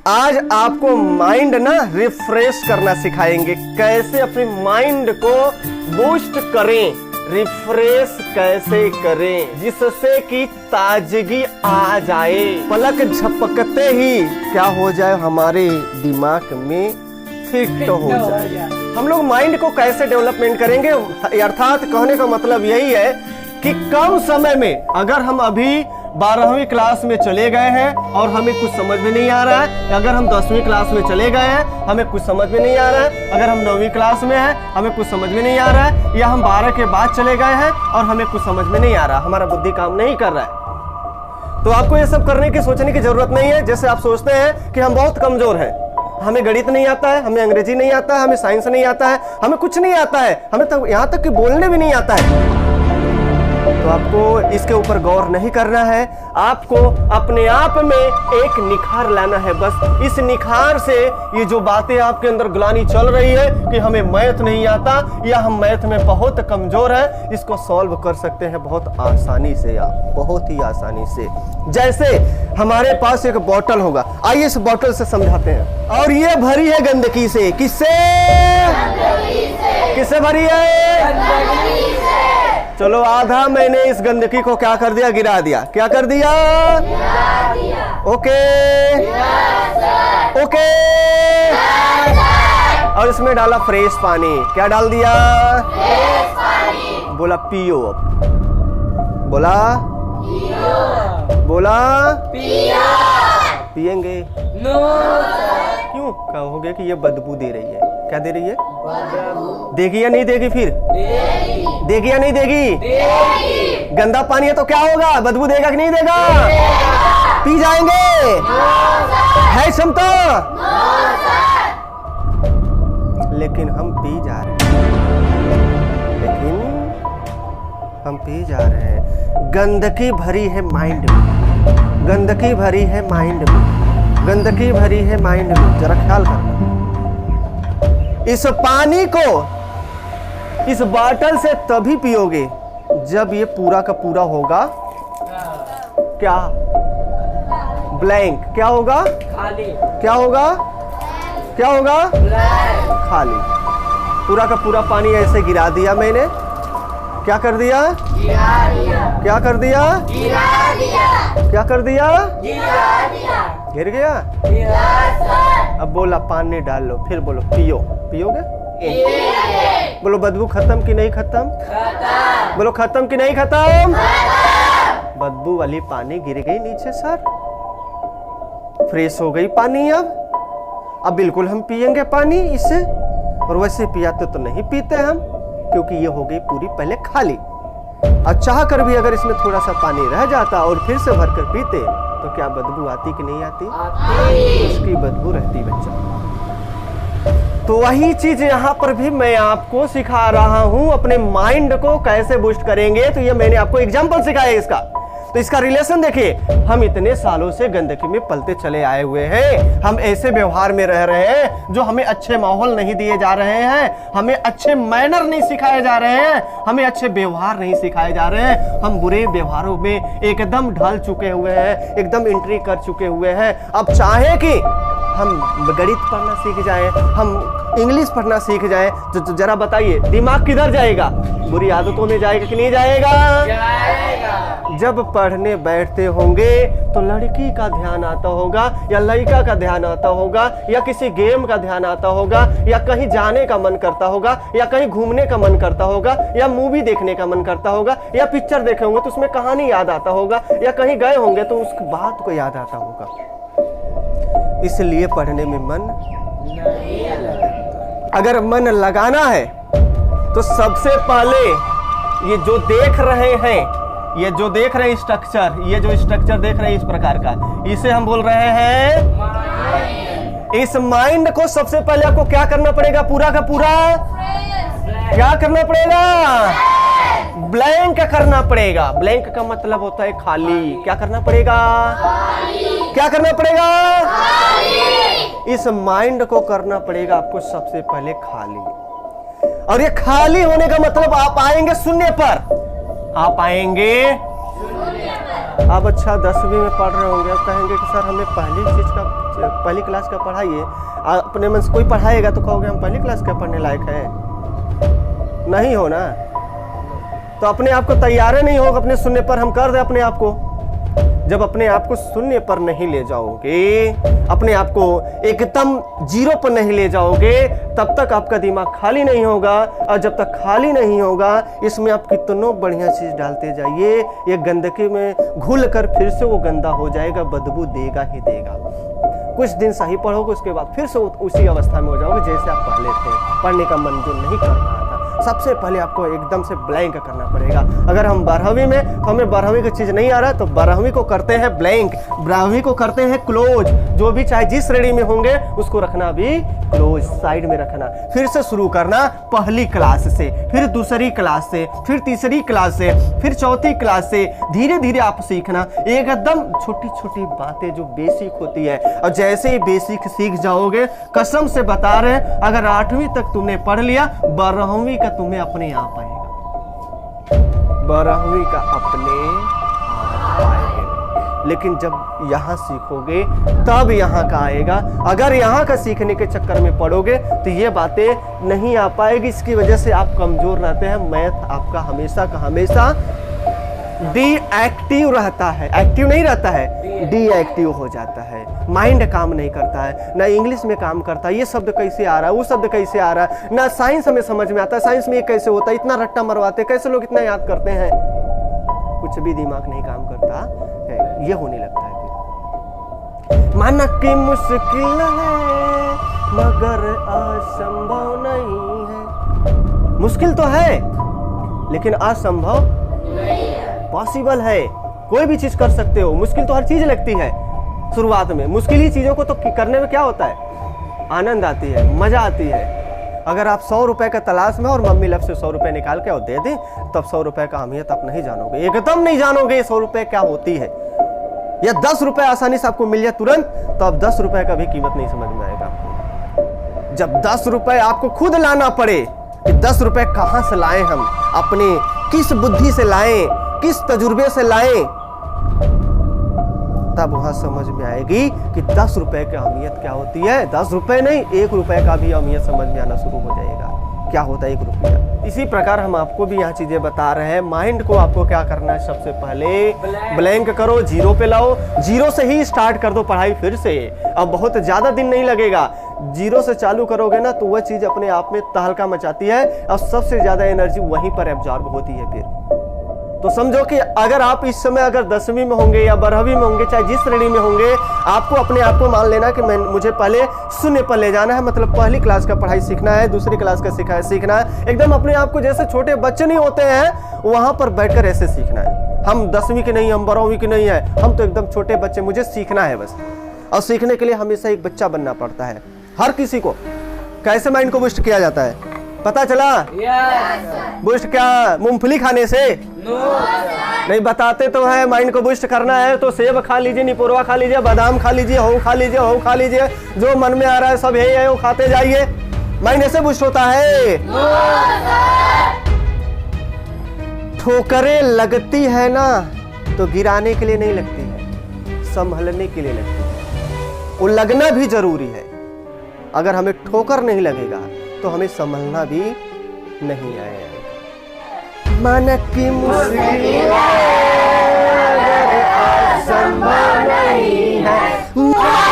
आज आपको माइंड ना रिफ्रेश करना सिखाएंगे, कैसे अपने माइंड को बूस्ट करें, रिफ्रेश कैसे करें जिससे कि ताजगी आ जाए, पलक झपकते ही क्या हो जाए, हमारे दिमाग में फिट हो जाए। हम लोग माइंड को कैसे डेवलपमेंट करेंगे, अर्थात कहने का मतलब यही है कि कम समय में अगर हम अभी 12वीं क्लास में चले गए हैं और हमें कुछ समझ में नहीं आ रहा है, अगर हम 10वीं क्लास में चले गए हैं हमें कुछ समझ में नहीं आ रहा है, अगर हम 9वीं क्लास में हैं हमें कुछ समझ में नहीं आ रहा है, या हम 12 के बाद चले गए हैं और हमें कुछ समझ में नहीं आ रहा, हमारा बुद्धि काम नहीं कर रहा है, तो आपको ये सब करने की सोचने की जरूरत नहीं है। जैसे आप सोचते हैं कि हम बहुत कमजोर हैं, हमें गणित नहीं आता है, हमें अंग्रेजी नहीं आता है, हमें साइंस नहीं आता है, हमें कुछ नहीं आता है, हमें तो यहाँ तक कि बोलने भी नहीं आता है, तो आपको इसके ऊपर गौर नहीं करना है। आपको अपने आप में एक निखार लाना है। बस इस निखार से ये जो बातें आपके अंदर ग्लानि चल रही है कि हमें मैथ नहीं आता या हम मैथ में बहुत कमजोर हैं, इसको सॉल्व कर सकते हैं बहुत आसानी से, आप बहुत ही आसानी से। जैसे हमारे पास एक बोतल होगा, आइए इस बोतल से समझाते हैं, और ये भरी है गंदगी से। किससे? किससे भरी है? चलो आधा मैंने इस गंदगी को क्या कर दिया, गिरा दिया। क्या कर दिया? Okay okay. और इसमें डाला फ्रेश पानी। क्या डाल दिया? फ्रेश पानी। बोला पियो। अब बोला बोला पियो। पिएंगे? नो। क्यों? कहोगे कि ये बदबू दे रही है। क्या दे रही है? देगी या नहीं देगी? फिर देगी या नहीं देगी? गंदा पानी है तो क्या होगा, बदबू देगा कि नहीं देगा? पी जाएंगे? है क्षमता? लेकिन हम पी जा रहे हैं, गंदगी भरी है माइंड में, गंदगी भरी है माइंड में, गंदगी भरी है माइंड में। जरा ख्याल करना, इस पानी को इस बॉटल से तभी पियोगे जब ये पूरा का पूरा होगा क्या? ब्लैंक। क्या होगा? खाली। क्या होगा? क्या होगा? खाली। पूरा का पूरा पानी ऐसे गिरा दिया मैंने। क्या कर दिया? गिरा दिया। क्या कर दिया? गिरा दिया। क्या कर दिया? गिरा दिया। गिर गया? अब बोला पानी डाल लो, फिर बोलो पियो। पियोगे? बोलो बदबू खत्म कि नहीं खत्म? खत्म। बोलो खत्म कि नहीं खत्म? बदबू वाली पानी गिर गई नीचे सर, फ्रेश हो गई पानी। अब बिल्कुल हम पिएंगे पानी इससे, और वैसे पियाते तो नहीं पीते हम, क्योंकि ये हो गई पूरी पहले खाली। और चाह कर भी अगर इसमें थोड़ा सा पानी रह जाता और फिर से भरकर पीते तो क्या बदबू आती कि नहीं आती? उसकी बदबू रहती बच्चा। तो वही चीज यहाँ पर भी मैं आपको सिखा रहा हूं, अपने माइंड को कैसे बूस्ट करेंगे। तो ये मैंने आपको एग्जांपल सिखाया इसका, तो इसका रिलेशन देखिए। हम इतने सालों से गंदगी में पलते चले आए हुए हैं, हम ऐसे व्यवहार में रह रहे हैं जो हमें अच्छे माहौल नहीं दिए जा रहे हैं, हमें अच्छे मैनर नहीं सिखाए जा रहे हैं, हमें अच्छे व्यवहार नहीं सिखाए जा रहे हैं, हम बुरे व्यवहारों में एकदम ढल चुके हुए हैं, एकदम एंट्री कर चुके हुए हैं। अब चाहे कि हम गणित पढ़ना सीख जाएं, हम इंग्लिश पढ़ना सीख जाएं, तो जरा बताइए दिमाग किधर जाएगा? बुरी आदतों में जाएगा कि नहीं जाएगा? जाएगा। जब पढ़ने बैठते होंगे तो लड़की का ध्यान आता होगा, या लड़का का ध्यान आता होगा, या किसी गेम का ध्यान आता होगा, या कहीं जाने का मन करता होगा, या कहीं घूमने का मन करता होगा, या मूवी देखने का मन करता होगा, या पिक्चर देखे होंगे तो उसमें कहानी याद आता होगा, या कहीं गए होंगे तो उस बात को याद आता होगा। इसलिए पढ़ने में मन नहीं लगता। अगर मन लगाना है तो सबसे पहले ये जो देख रहे हैं, ये जो देख रहे हैं स्ट्रक्चर, ये जो स्ट्रक्चर देख रहे हैं इस प्रकार का, इसे हम बोल रहे हैं माइंड। इस माइंड को सबसे पहले आपको क्या करना पड़ेगा? पूरा का पूरा क्या करना पड़ेगा? ब्लैंक करना पड़ेगा। ब्लैंक का मतलब होता है खाली। क्या करना पड़ेगा? क्या करना पड़ेगा? इस माइंड को करना पड़ेगा आपको सबसे पहले खाली। और ये खाली होने का मतलब आप आएंगे शून्य पर। आप आएंगे अब अच्छा 10वीं में पढ़ रहे होंगे, अब कहेंगे कि सर हमें पहली चीज का पहली क्लास का पढ़ाइए, अपने मन से कोई पढ़ाएगा तो कहोगे हम पहली क्लास का पढ़ने लायक हैं, नहीं हो ना। तो अपने आप को तैयार नहीं होगा अपने सुनने पर, हम कर दे अपने आप को। जब अपने आप को शून्य पर नहीं ले जाओगे, अपने आप को एकदम जीरो पर नहीं ले जाओगे, तब तक आपका दिमाग खाली नहीं होगा। और जब तक खाली नहीं होगा, इसमें आप कितनों बढ़िया चीज डालते जाइए, ये गंदगी में घुल कर फिर से वो गंदा हो जाएगा, बदबू देगा ही देगा। कुछ दिन सही पढ़ोगे, उसके बाद फिर से उसी अवस्था में हो जाओगे जैसे आप पहले थे, पढ़ने का मन जो नहीं कर रहा था। सबसे पहले आपको एकदम से ब्लैंक करना पड़ेगा। अगर हम 12वीं में, हमें 12वीं की चीज नहीं आ रहा, तो 12वीं को करते हैं ब्लैंक, 12वीं को करते हैं क्लोज। जो भी चाहे जिस श्रेणी में होंगे उसको रखना भी क्लोज, साइड में रखना। फिर से शुरू करना पहली क्लास से, फिर दूसरी क्लास से, फिर तीसरी क्लास से, फिर चौथी क्लास से। धीरे धीरे आप सीखना, एकदम छोटी छोटी बातें जो बेसिक होती है। और जैसे ही बेसिक सीख जाओगे, कसम से बता रहे हैं, अगर 8वीं तक तुमने पढ़ लिया, 12वीं का तुम्हें अपने आप आएगा, 12वीं का अपने आप आएगा। लेकिन जब यहाँ सीखोगे तब यहाँ का आएगा। अगर यहाँ का सीखने के चक्कर में पड़ोगे तो ये बातें नहीं आ पाएगी। इसकी वजह से आप कमजोर रहते हैं। मैथ आपका हमेशा का हमेशा डीएक्टिव रहता है, एक्टिव नहीं रहता है, डीएक्टिव हो जाता है। माइंड काम नहीं करता है, ना इंग्लिश में काम करता है, ये शब्द कैसे आ रहा है, वो शब्द कैसे आ रहा है, ना साइंस हमें समझ में आता है, साइंस में ये कैसे होता है, इतना रट्टा मरवाते हैं, कैसे लोग इतना याद करते हैं। कुछ भी दिमाग नहीं काम करता है, ये होने लगता है। फिर माना कि मुश्किल है मगर असंभव नहीं है। मुश्किल तो है लेकिन असंभव पॉसिबल है। कोई भी चीज कर सकते हो। मुश्किल तो हर चीज लगती है शुरुआत में। मुश्किल ही चीजों को तो करने में क्या होता है, आनंद आती है, मजा आती है। अगर आप 100 रुपए का तलाश में और मम्मी लब से 100 रुपए निकाल के और दे दें, तब 100 रुपए का अहमियत आप नहीं जानोगे, एकदम नहीं जानोगे 100 रुपए क्या होती है। या 10 रुपए आसानी से आपको मिल जाए तुरंत, तो अब 10 रुपए का भी कीमत नहीं समझ में आएगा आपको। जब 10 रुपए आपको खुद लाना पड़े कि 10 रुपए कहां से लाएं, हम अपने किस बुद्धि से लाएं, किस तजुर्बे से लाएं, तब वहां समझ में आएगी कि 10 रुपए की अहमियत क्या होती है। 10 रुपए नहीं, 1 रुपए का भी अहमियत समझ में आना शुरू हो जाएगा, क्या होता है 1 रुपया। इसी प्रकार हम आपको भी यहाँ चीजें बता रहे हैं। माइंड को आपको क्या करना है, सबसे पहले ब्लैंक करो, जीरो पे लाओ, जीरो से ही स्टार्ट कर दो पढ़ाई फिर से। अब बहुत ज्यादा दिन नहीं लगेगा, जीरो से चालू करोगे ना तो वह चीज अपने आप में तहलका मचाती है और सबसे ज्यादा एनर्जी वहीं पर एब्जॉर्ब होती है। फिर तो समझो कि अगर आप इस समय अगर 10वीं में होंगे या 12वीं में होंगे, चाहे जिस श्रेणी में होंगे, आपको अपने आप को मान लेना कि मुझे पहले शून्य पर ले जाना है, मतलब पहली क्लास का पढ़ाई सीखना है, दूसरी क्लास का सीखना है। एकदम अपने आप को जैसे छोटे बच्चे नहीं होते हैं, वहां पर बैठकर ऐसे सीखना है। हम 10वीं के नहीं, हम 12वीं के नहीं है, हम तो एकदम छोटे बच्चे, मुझे सीखना है बस। और सीखने के लिए हमेशा एक बच्चा बनना पड़ता है हर किसी को। कैसे माइंड को बूस्ट किया जाता है पता चला? बूस्ट क्या मूंगफली खाने से? नहीं बताते तो है। माइंड को बूस्ट करना है तो सेब खा लीजिए, निपोरवा खा लीजिए, बादाम खा लीजिए, हो खा लीजिए, हो खा लीजिए, जो मन में आ रहा है सब यही है वो खाते जाइए। माइंड ऐसे बूस्ट होता है। ठोकरें लगती है ना तो गिराने के लिए नहीं लगती है, संभलने के लिए लगती है। वो लगना भी जरूरी है। अगर हमें ठोकर नहीं लगेगा तो हमें संभलना भी नहीं आएगा। मन की मुश्किल संभव नहीं है।